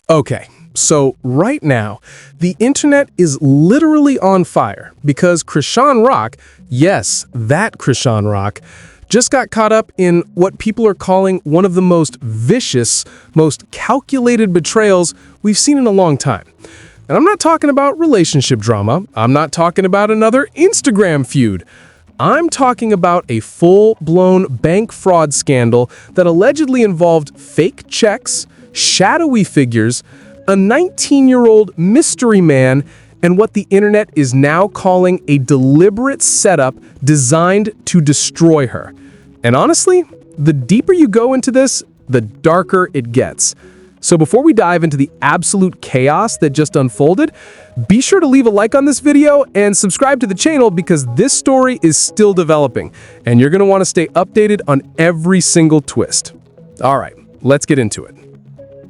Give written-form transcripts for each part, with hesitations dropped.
Okay, so right now, the internet is literally on fire because Chrisean Rock, yes, that Chrisean Rock, just got caught up in what people are calling one of the most vicious, most calculated betrayals we've seen in a long time. And I'm not talking about relationship drama. I'm not talking about another Instagram feud. I'm talking about a full-blown bank fraud scandal that allegedly involved fake checks, shadowy figures, a 19-year-old mystery man, and what the internet is now calling a deliberate setup designed to destroy her. And honestly, the deeper you go into this, the darker it gets. So before we dive into the absolute chaos that just unfolded, be sure to leave a like on this video and subscribe to the channel because this story is still developing, and you're going to want to stay updated on every single twist. All right, let's get into it.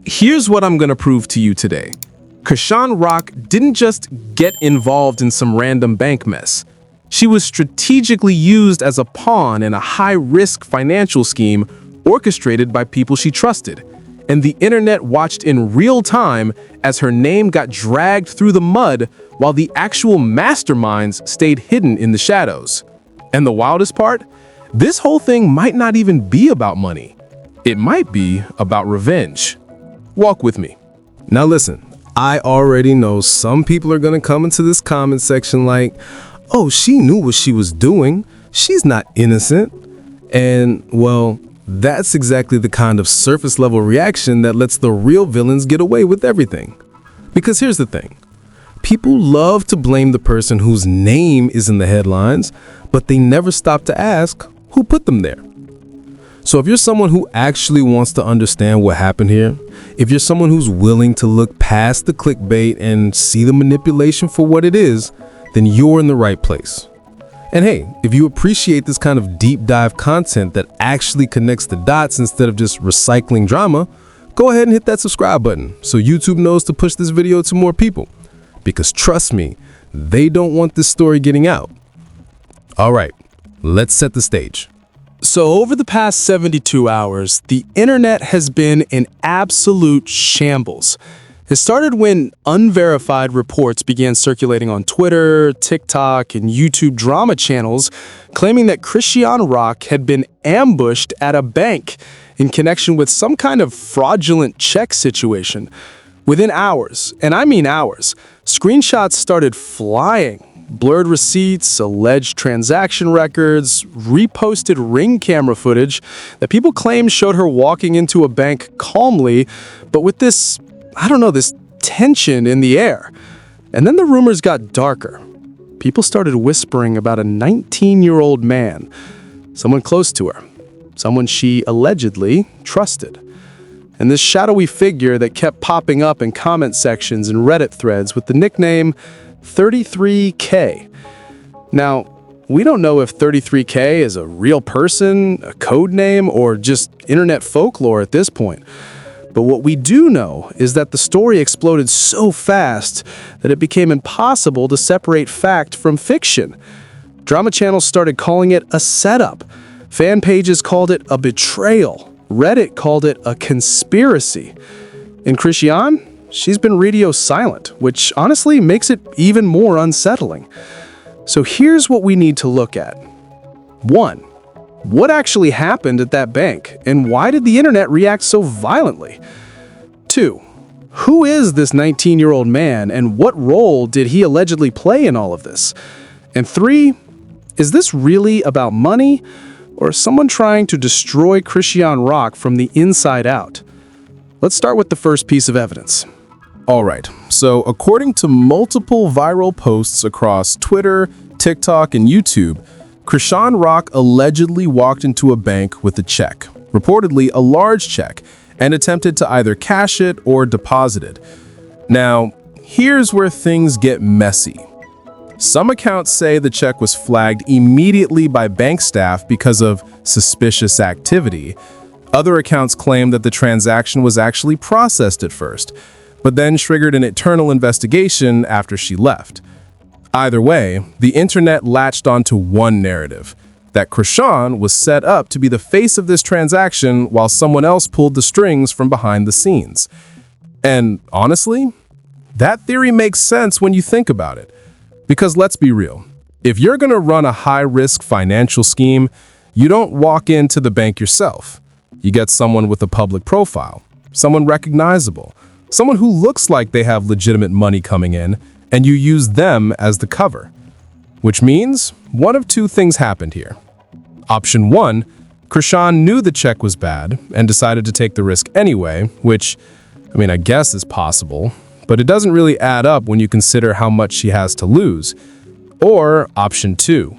Here's what I'm going to prove to you today. Chrisean Rock didn't just get involved in some random bank mess. She was strategically used as a pawn in a high-risk financial scheme orchestrated by people she trusted. And the internet watched in real time as her name got dragged through the mud while the actual masterminds stayed hidden in the shadows. And the wildest part? This whole thing might not even be about money. It might be about revenge. Walk with me. Now listen, I already know some people are gonna come into this comment section like, oh, she knew what she was doing. She's not innocent. And, well, that's exactly the kind of surface-level reaction that lets the real villains get away with everything. Because here's the thing. People love to blame the person whose name is in the headlines, but they never stop to ask who put them there. So if you're someone who actually wants to understand what happened here, if you're someone who's willing to look past the clickbait and see the manipulation for what it is, then you're in the right place. And hey, if you appreciate this kind of deep dive content that actually connects the dots instead of just recycling drama, go ahead and hit that subscribe button so YouTube knows to push this video to more people. Because trust me, they don't want this story getting out. All right, let's set the stage. So over the past 72 hours, the internet has been in absolute shambles. It started when unverified reports began circulating on Twitter, TikTok, and YouTube drama channels claiming that Chrisean Rock had been ambushed at a bank in connection with some kind of fraudulent check situation. Within hours, and I mean hours, screenshots started flying. Blurred receipts, alleged transaction records, reposted Ring camera footage that people claimed showed her walking into a bank calmly, but with this tension in the air. And then the rumors got darker. People started whispering about a 19-year-old man, someone close to her, someone she allegedly trusted. And this shadowy figure that kept popping up in comment sections and Reddit threads with the nickname 33K. Now, we don't know if 33K is a real person, a code name, or just internet folklore at this point. But what we do know is that the story exploded so fast that it became impossible to separate fact from fiction. Drama channels started calling it a setup. Fan pages called it a betrayal. Reddit called it a conspiracy. And Chrisean, she's been radio silent, which honestly makes it even more unsettling. So here's what we need to look at. 1. What actually happened at that bank, and why did the internet react so violently? 2. Who is this 19-year-old man, and what role did he allegedly play in all of this? And 3. Is this really about money, or someone trying to destroy Chrisean Rock from the inside out? Let's start with the first piece of evidence. All right, so according to multiple viral posts across Twitter, TikTok, and YouTube, Chrisean Rock allegedly walked into a bank with a check, reportedly a large check, and attempted to either cash it or deposit it. Now, here's where things get messy. Some accounts say the check was flagged immediately by bank staff because of suspicious activity. Other accounts claim that the transaction was actually processed at first, but then triggered an internal investigation after she left. Either way, the internet latched onto one narrative, that Chrisean was set up to be the face of this transaction while someone else pulled the strings from behind the scenes. And honestly, that theory makes sense when you think about it. Because let's be real, if you're going to run a high-risk financial scheme, you don't walk into the bank yourself. You get someone with a public profile, someone recognizable, someone who looks like they have legitimate money coming in, and you use them as the cover. Which means one of two things happened here. Option 1, Chrisean knew the check was bad and decided to take the risk anyway, which, I guess is possible, but it doesn't really add up when you consider how much she has to lose. Or option 2,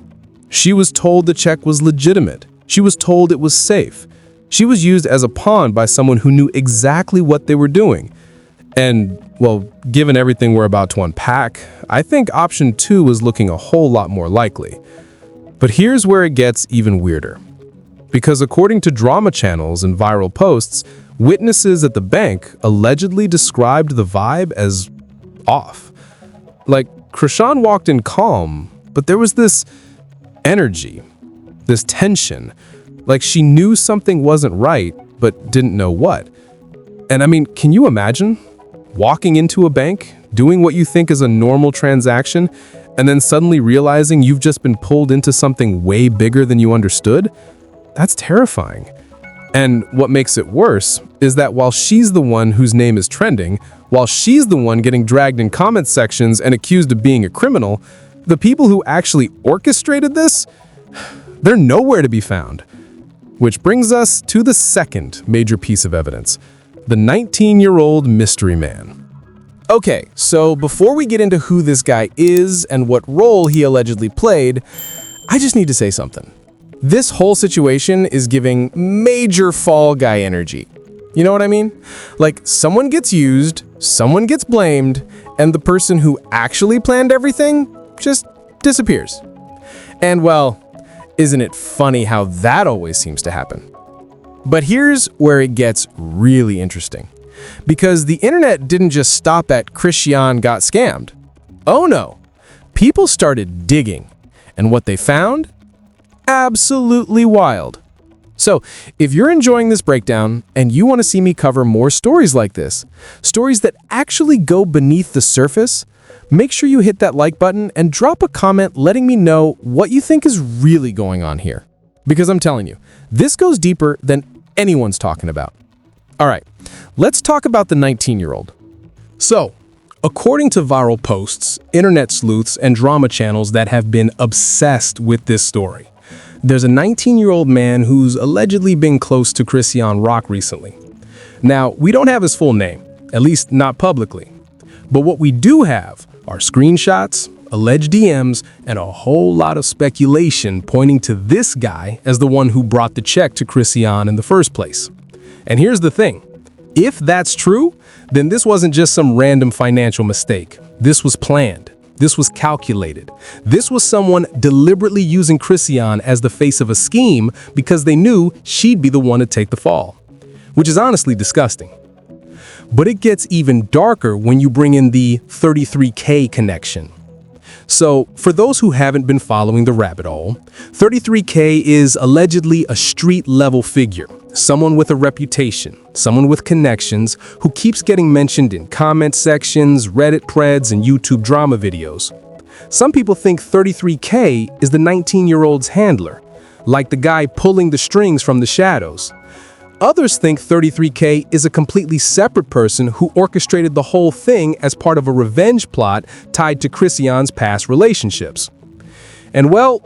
she was told the check was legitimate. She was told it was safe. She was used as a pawn by someone who knew exactly what they were doing. And, well, given everything we're about to unpack, I think option 2 was looking a whole lot more likely. But here's where it gets even weirder. Because according to drama channels and viral posts, witnesses at the bank allegedly described the vibe as off. Like, Chrisean walked in calm, but there was this energy, this tension. Like she knew something wasn't right, but didn't know what. And can you imagine walking into a bank, doing what you think is a normal transaction, and then suddenly realizing you've just been pulled into something way bigger than you understood? That's terrifying. And what makes it worse is that while she's the one whose name is trending, while she's the one getting dragged in comment sections and accused of being a criminal, the people who actually orchestrated this, they're nowhere to be found. Which brings us to the second major piece of evidence, the 19-year-old mystery man. Okay, so before we get into who this guy is and what role he allegedly played, I just need to say something. This whole situation is giving major Fall Guy energy. You know what I mean? Like, someone gets used, someone gets blamed, and the person who actually planned everything just disappears. And well, isn't it funny how that always seems to happen? But here's where it gets really interesting. Because the internet didn't just stop at Chrisean got scammed. Oh no, people started digging. And what they found? Absolutely wild. So, if you're enjoying this breakdown and you want to see me cover more stories like this, stories that actually go beneath the surface, make sure you hit that like button and drop a comment letting me know what you think is really going on here. Because I'm telling you, this goes deeper than anyone's talking about. All right, let's talk about the 19-year-old. So, according to viral posts, internet sleuths, and drama channels that have been obsessed with this story, there's a 19-year-old man who's allegedly been close to Chrisean Rock recently. Now, we don't have his full name, at least not publicly. But what we do have are screenshots, alleged DMs, and a whole lot of speculation pointing to this guy as the one who brought the check to Chrisean in the first place. And here's the thing. If that's true, then this wasn't just some random financial mistake. This was planned. This was calculated. This was someone deliberately using Chrisean as the face of a scheme because they knew she'd be the one to take the fall. Which is honestly disgusting. But it gets even darker when you bring in the 33K connection. So, for those who haven't been following the rabbit hole, 33K is allegedly a street-level figure, someone with a reputation, someone with connections who keeps getting mentioned in comment sections, Reddit preds, and YouTube drama videos. Some people think 33K is the 19-year-old's handler, like the guy pulling the strings from the shadows. Others think 33K is a completely separate person who orchestrated the whole thing as part of a revenge plot tied to Chrisean's past relationships. And well,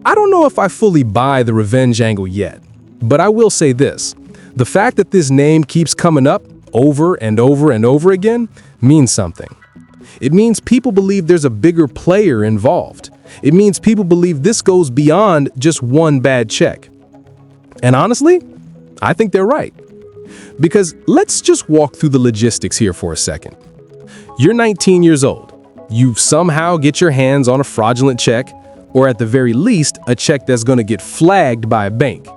I don't know if I fully buy the revenge angle yet, but I will say this. The fact that this name keeps coming up over and over and over again means something. It means people believe there's a bigger player involved. It means people believe this goes beyond just one bad check. And honestly, I think they're right. Because let's just walk through the logistics here for a second. You're 19 years old. You somehow get your hands on a fraudulent check, or at the very least, a check that's going to get flagged by a bank.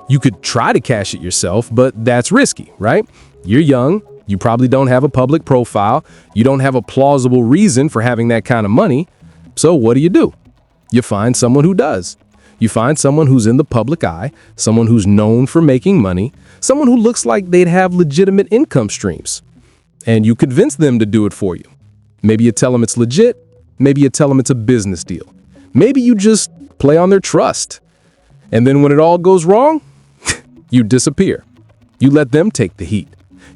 You could try to cash it yourself, but that's risky, right? You're young. You probably don't have a public profile. You don't have a plausible reason for having that kind of money. So what do? You find someone who does. You find someone who's in the public eye, someone who's known for making money, someone who looks like they'd have legitimate income streams. and you convince them to do it for you. Maybe you tell them it's legit, maybe you tell them it's a business deal. Maybe you just play on their trust. And then when it all goes wrong, you disappear. You let them take the heat.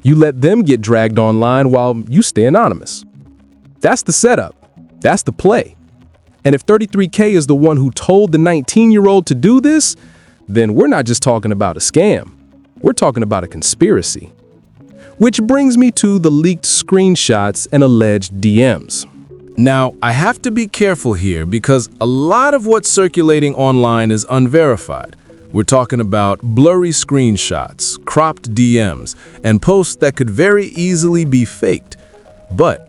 You let them get dragged online while you stay anonymous. That's the setup. That's the play. And if 33K is the one who told the 19-year-old to do this, then we're not just talking about a scam. We're talking about a conspiracy. Which brings me to the leaked screenshots and alleged DMs. Now, I have to be careful here because a lot of what's circulating online is unverified. We're talking about blurry screenshots, cropped DMs, and posts that could very easily be faked. But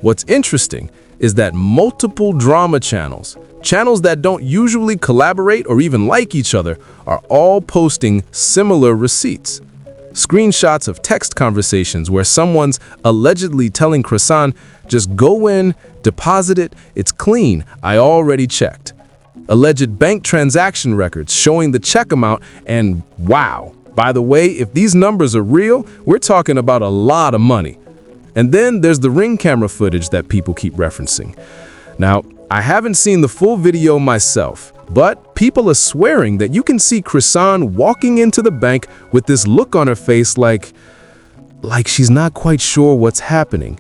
what's interesting is that multiple drama channels that don't usually collaborate or even like each other, are all posting similar receipts. Screenshots of text conversations where someone's allegedly telling Chrisean, just go in, deposit it, it's clean, I already checked. Alleged bank transaction records showing the check amount, and wow, by the way, if these numbers are real, we're talking about a lot of money. And then there's the Ring camera footage that people keep referencing. Now, I haven't seen the full video myself, but people are swearing that you can see Chrisean walking into the bank with this look on her face like she's not quite sure what's happening.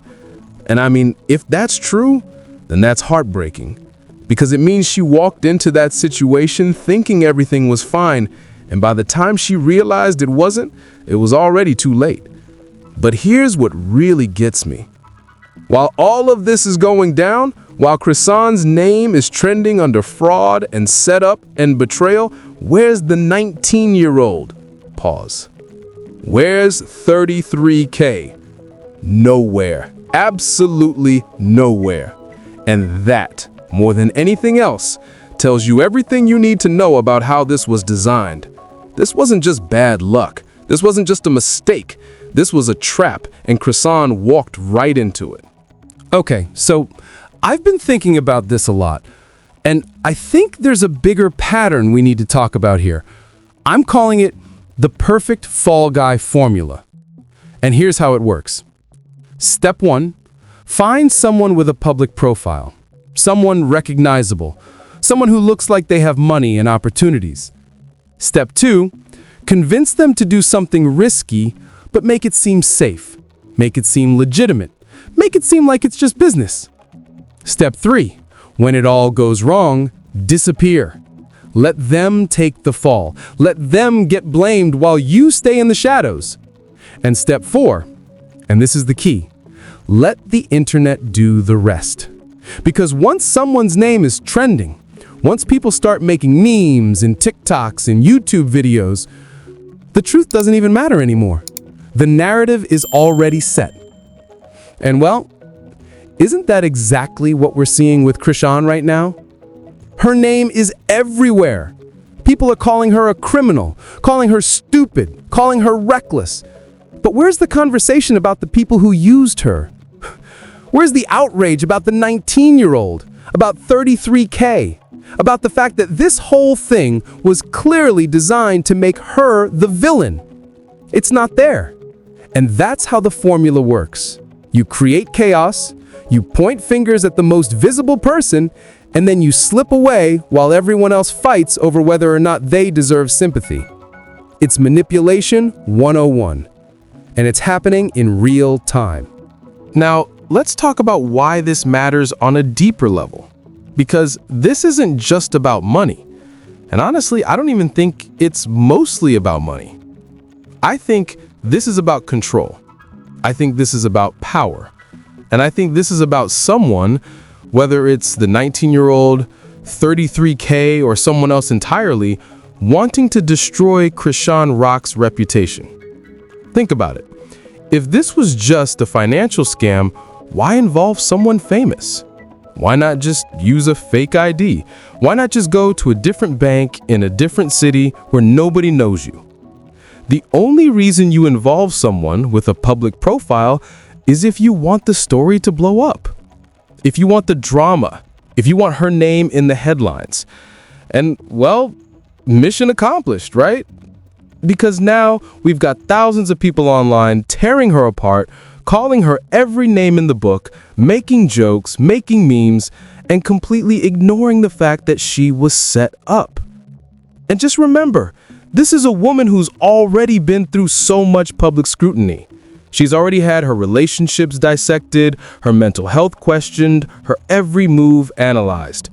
And I mean, if that's true, then that's heartbreaking. Because it means she walked into that situation thinking everything was fine, and by the time she realized it wasn't, it was already too late. But here's what really gets me. While all of this is going down, while Chrisean's name is trending under fraud and setup and betrayal, where's the 19-year-old? Pause. Where's 33K? Nowhere. Absolutely nowhere. And that, more than anything else, tells you everything you need to know about how this was designed. This wasn't just bad luck. This wasn't just a mistake. This was a trap, and Chrisean walked right into it. Okay, so I've been thinking about this a lot, and I think there's a bigger pattern we need to talk about here. I'm calling it the perfect fall guy formula. And here's how it works. Step 1, find someone with a public profile, someone recognizable, someone who looks like they have money and opportunities. Step 2, convince them to do something risky, but make it seem safe, make it seem legitimate, make it seem like it's just business. Step 3, when it all goes wrong, disappear. Let them take the fall. Let them get blamed while you stay in the shadows. And step 4, and this is the key, let the internet do the rest. Because once someone's name is trending, once people start making memes and TikToks and YouTube videos, the truth doesn't even matter anymore. The narrative is already set. And well, isn't that exactly what we're seeing with Chrisean right now? Her name is everywhere. People are calling her a criminal, calling her stupid, calling her reckless. But where's the conversation about the people who used her? Where's the outrage about the 19-year-old, about 33K, about the fact that this whole thing was clearly designed to make her the villain? It's not there. And that's how the formula works. You create chaos, you point fingers at the most visible person, and then you slip away while everyone else fights over whether or not they deserve sympathy. It's manipulation 101, and it's happening in real time. Now, let's talk about why this matters on a deeper level. Because this isn't just about money. And honestly, I don't even think it's mostly about money. I think this is about control. I think this is about power. And I think this is about someone, whether it's the 19-year-old, 33K, or someone else entirely, wanting to destroy Chrisean Rock's reputation. Think about it. If this was just a financial scam, why involve someone famous? Why not just use a fake ID? Why not just go to a different bank in a different city where nobody knows you? The only reason you involve someone with a public profile is if you want the story to blow up. If you want the drama, if you want her name in the headlines. And, well, mission accomplished, right? Because now we've got thousands of people online tearing her apart, calling her every name in the book, making jokes, making memes, and completely ignoring the fact that she was set up. And just remember, this is a woman who's already been through so much public scrutiny. She's already had her relationships dissected, her mental health questioned, her every move analyzed.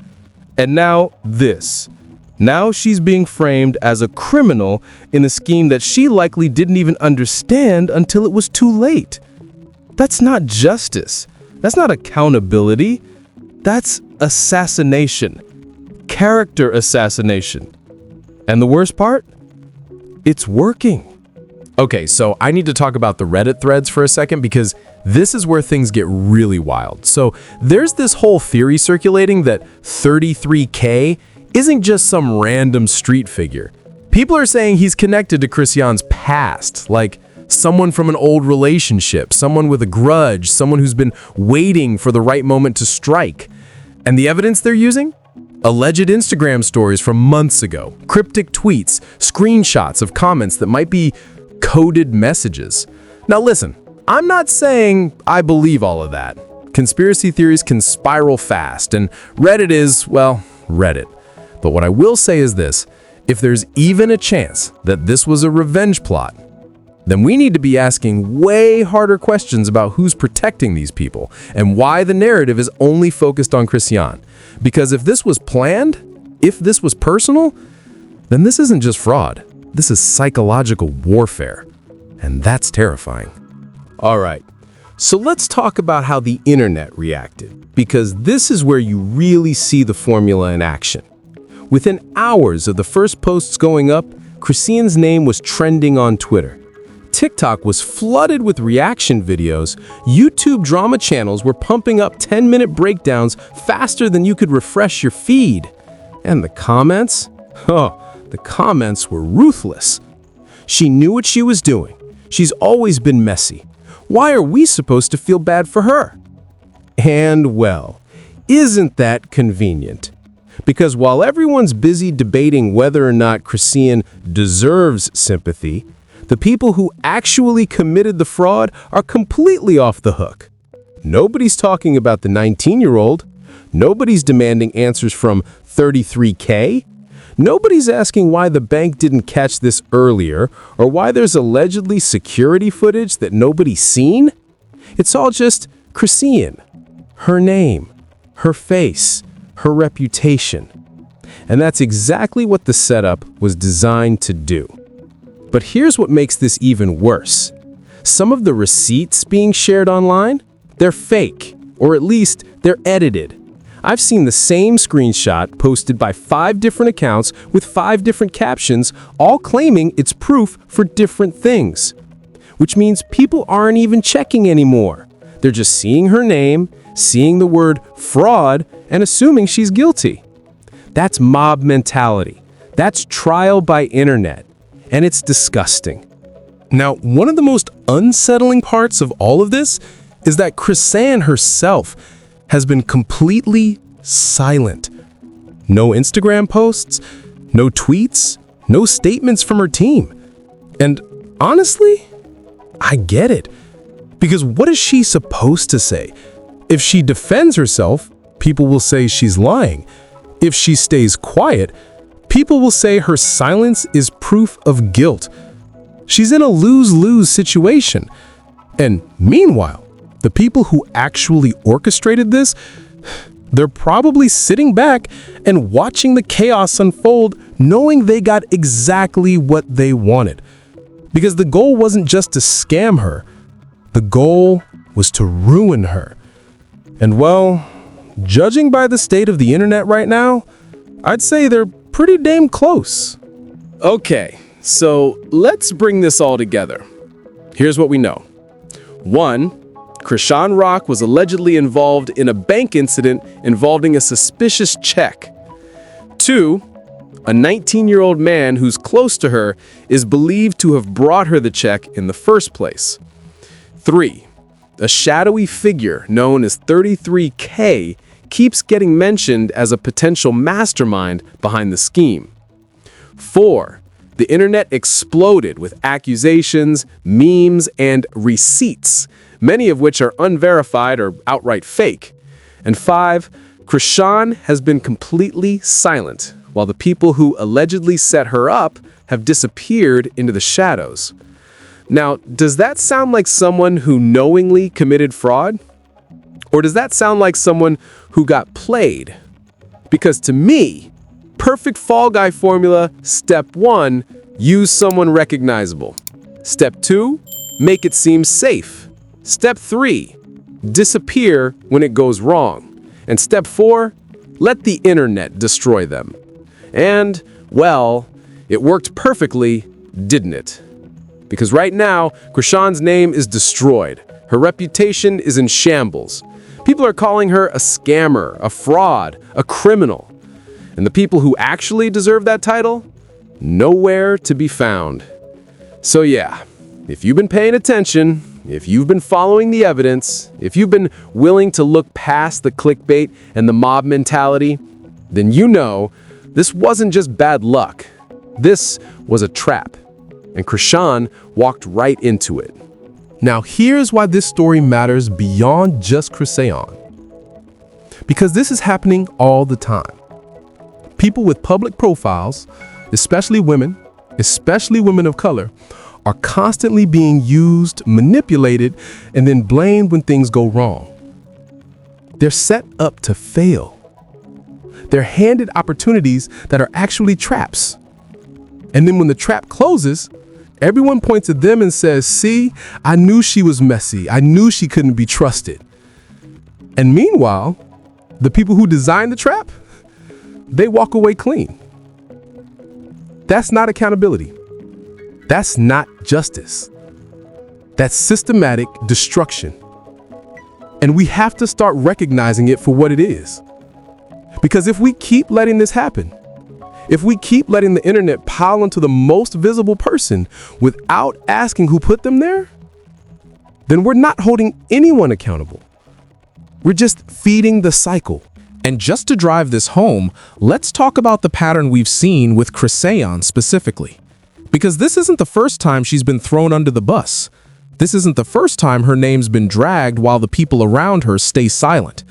And now this. Now she's being framed as a criminal in a scheme that she likely didn't even understand until it was too late. That's not justice. That's not accountability. That's assassination. Character assassination. And the worst part? It's working. Okay, so I need to talk about the Reddit threads for a second because this is where things get really wild. So there's this whole theory circulating that 33K isn't just some random street figure. People are saying he's connected to Chrisean's past, like someone from an old relationship, someone with a grudge, someone who's been waiting for the right moment to strike. And the evidence they're using? Alleged Instagram stories from months ago, cryptic tweets, screenshots of comments that might be coded messages. Now listen, I'm not saying I believe all of that. Conspiracy theories can spiral fast, and Reddit is, well, Reddit. But what I will say is this, if there's even a chance that this was a revenge plot, then we need to be asking way harder questions about who's protecting these people and why the narrative is only focused on Chrisean. Because if this was planned, if this was personal, then this isn't just fraud. This is psychological warfare. And that's terrifying. All right, so let's talk about how the internet reacted, because this is where you really see the formula in action. Within hours of the first posts going up, Chrisean's name was trending on Twitter. TikTok was flooded with reaction videos. YouTube drama channels were pumping up 10-minute breakdowns faster than you could refresh your feed. And the comments? The comments were ruthless. She knew what she was doing. She's always been messy. Why are we supposed to feel bad for her? And well, isn't that convenient? Because while everyone's busy debating whether or not Chrisean deserves sympathy, the people who actually committed the fraud are completely off the hook. Nobody's talking about the 19-year-old. Nobody's demanding answers from 33K. Nobody's asking why the bank didn't catch this earlier or why there's allegedly security footage that nobody's seen. It's all just Chrisean, her name, her face, her reputation. And that's exactly what the setup was designed to do. But here's what makes this even worse. Some of the receipts being shared online, they're fake, or at least they're edited. I've seen the same screenshot posted by 5 different accounts with 5 different captions, all claiming it's proof for different things. Which means people aren't even checking anymore. They're just seeing her name, seeing the word fraud, and assuming she's guilty. That's mob mentality. That's trial by internet. And it's disgusting. Now, one of the most unsettling parts of all of this is that Chrisean herself has been completely silent. No Instagram posts, no tweets, no statements from her team. And honestly, I get it. Because what is she supposed to say? If she defends herself, people will say she's lying. If she stays quiet, people will say her silence is proof of guilt. She's in a lose-lose situation. And meanwhile, the people who actually orchestrated this, they're probably sitting back and watching the chaos unfold, knowing they got exactly what they wanted. Because the goal wasn't just to scam her. The goal was to ruin her. And well, judging by the state of the internet right now, I'd say they're pretty damn close. Okay, so let's bring this all together. Here's what we know. 1, Chrisean Rock was allegedly involved in a bank incident involving a suspicious check. 2, a 19-year-old man who's close to her is believed to have brought her the check in the first place. 3, a shadowy figure known as 33K keeps getting mentioned as a potential mastermind behind the scheme. 4, The internet exploded with accusations, memes, and receipts, many of which are unverified or outright fake. And 5, Chrisean has been completely silent, while the people who allegedly set her up have disappeared into the shadows. Now, does that sound like someone who knowingly committed fraud? Or does that sound like someone who got played? Because to me, perfect Fall Guy formula, step 1, use someone recognizable. Step 2, make it seem safe. Step 3, disappear when it goes wrong. And step 4, let the internet destroy them. And, well, it worked perfectly, didn't it? Because right now, Chrisean's name is destroyed. Her reputation is in shambles. People are calling her a scammer, a fraud, a criminal. And the people who actually deserve that title? Nowhere to be found. So yeah, if you've been paying attention, if you've been following the evidence, if you've been willing to look past the clickbait and the mob mentality, then you know this wasn't just bad luck. This was a trap. And Chrisean walked right into it. Now, here's why this story matters beyond just Chrisean. Because this is happening all the time. People with public profiles, especially women of color, are constantly being used, manipulated, and then blamed when things go wrong. They're set up to fail. They're handed opportunities that are actually traps. And then when the trap closes, everyone points at them and says, "See, I knew she was messy. I knew she couldn't be trusted." And meanwhile, the people who designed the trap, they walk away clean. That's not accountability. That's not justice. That's systematic destruction. And we have to start recognizing it for what it is. Because if we keep letting this happen, if we keep letting the internet pile onto the most visible person without asking who put them there, then we're not holding anyone accountable. We're just feeding the cycle. And just to drive this home, let's talk about the pattern we've seen with Chrisean specifically. Because this isn't the first time she's been thrown under the bus. This isn't the first time her name's been dragged while the people around her stay silent.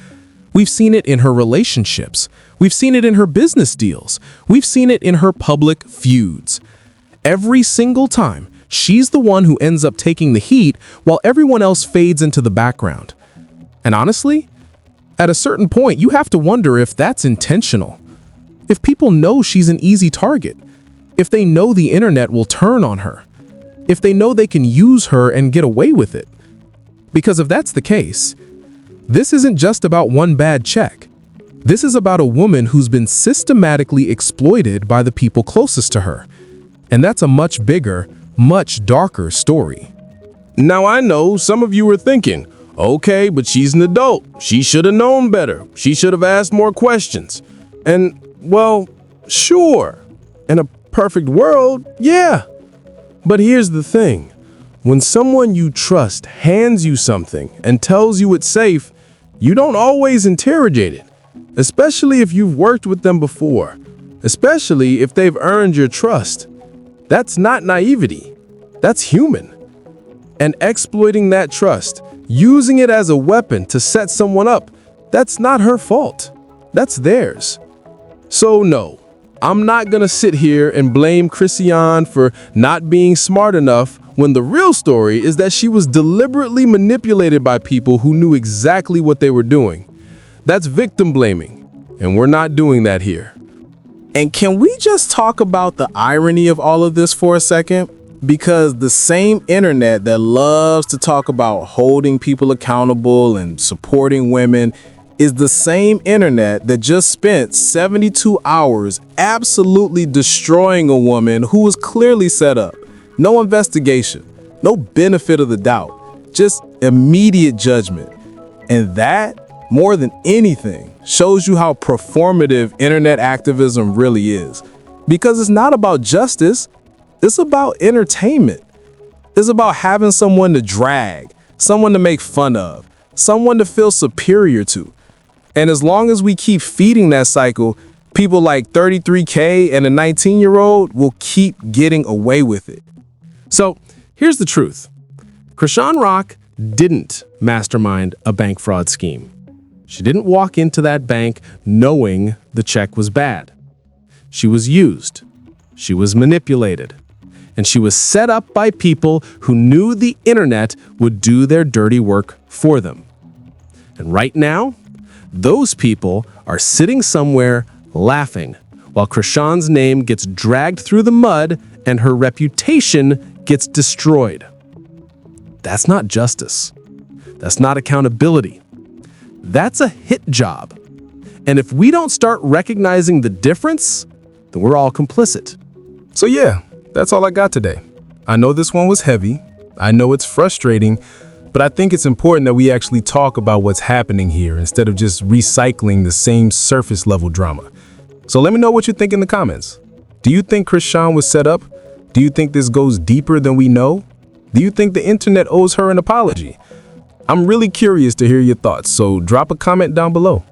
We've seen it in her relationships. We've seen it in her business deals. We've seen it in her public feuds. Every single time, she's the one who ends up taking the heat while everyone else fades into the background. And honestly, at a certain point, you have to wonder if that's intentional. If people know she's an easy target, if they know the internet will turn on her, if they know they can use her and get away with it. Because if that's the case, this isn't just about one bad check. This is about a woman who's been systematically exploited by the people closest to her. And that's a much bigger, much darker story. Now I know some of you are thinking, okay, but she's an adult. She should have known better. She should have asked more questions. And, well, sure, in a perfect world, yeah. But here's the thing. When someone you trust hands you something and tells you it's safe, you don't always interrogate it, especially if you've worked with them before, especially if they've earned your trust. That's not naivety. That's human. And exploiting that trust, using it as a weapon to set someone up, that's not her fault. That's theirs. So no, I'm not gonna sit here and blame Chrisean for not being smart enough when the real story is that she was deliberately manipulated by people who knew exactly what they were doing. That's victim blaming, and we're not doing that here. And can we just talk about the irony of all of this for a second? Because the same internet that loves to talk about holding people accountable and supporting women is the same internet that just spent 72 hours absolutely destroying a woman who was clearly set up. No investigation, no benefit of the doubt, just immediate judgment. And that, more than anything, shows you how performative internet activism really is. Because it's not about justice, it's about entertainment. It's about having someone to drag, someone to make fun of, someone to feel superior to. And as long as we keep feeding that cycle, people like 33K and a 19-year-old will keep getting away with it. So here's the truth. Chrisean Rock didn't mastermind a bank fraud scheme. She didn't walk into that bank knowing the check was bad. She was used. She was manipulated. And she was set up by people who knew the internet would do their dirty work for them. And right now, those people are sitting somewhere laughing while Chrisean's name gets dragged through the mud and her reputation gets destroyed. That's not justice. That's not accountability. That's a hit job. And if we don't start recognizing the difference, then we're all complicit. So yeah, that's all I got today. I know this one was heavy. I know it's frustrating, but I think it's important that we actually talk about what's happening here instead of just recycling the same surface level drama. So let me know what you think in the comments. Do you think Chrisean was set up? Do you think this goes deeper than we know? Do you think the internet owes her an apology? I'm really curious to hear your thoughts, so drop a comment down below.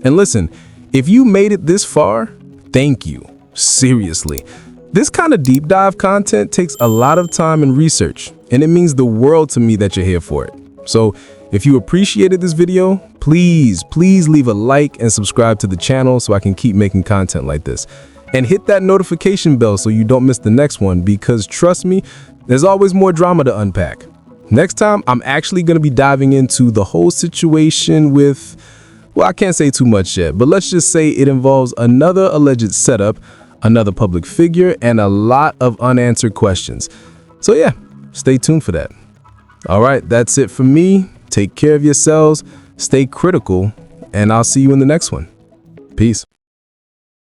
And listen, if you made it this far, thank you. Seriously. This kind of deep dive content takes a lot of time and research, and it means the world to me that you're here for it. So if you appreciated this video, please leave a like and subscribe to the channel so I can keep making content like this. And hit that notification bell so you don't miss the next one, because trust me, there's always more drama to unpack. Next time, I'm actually going to be diving into the whole situation with, well, I can't say too much yet, but let's just say it involves another alleged setup, another public figure, and a lot of unanswered questions. So yeah, stay tuned for that. All right, that's it for me. Take care of yourselves, stay critical, and I'll see you in the next one. Peace.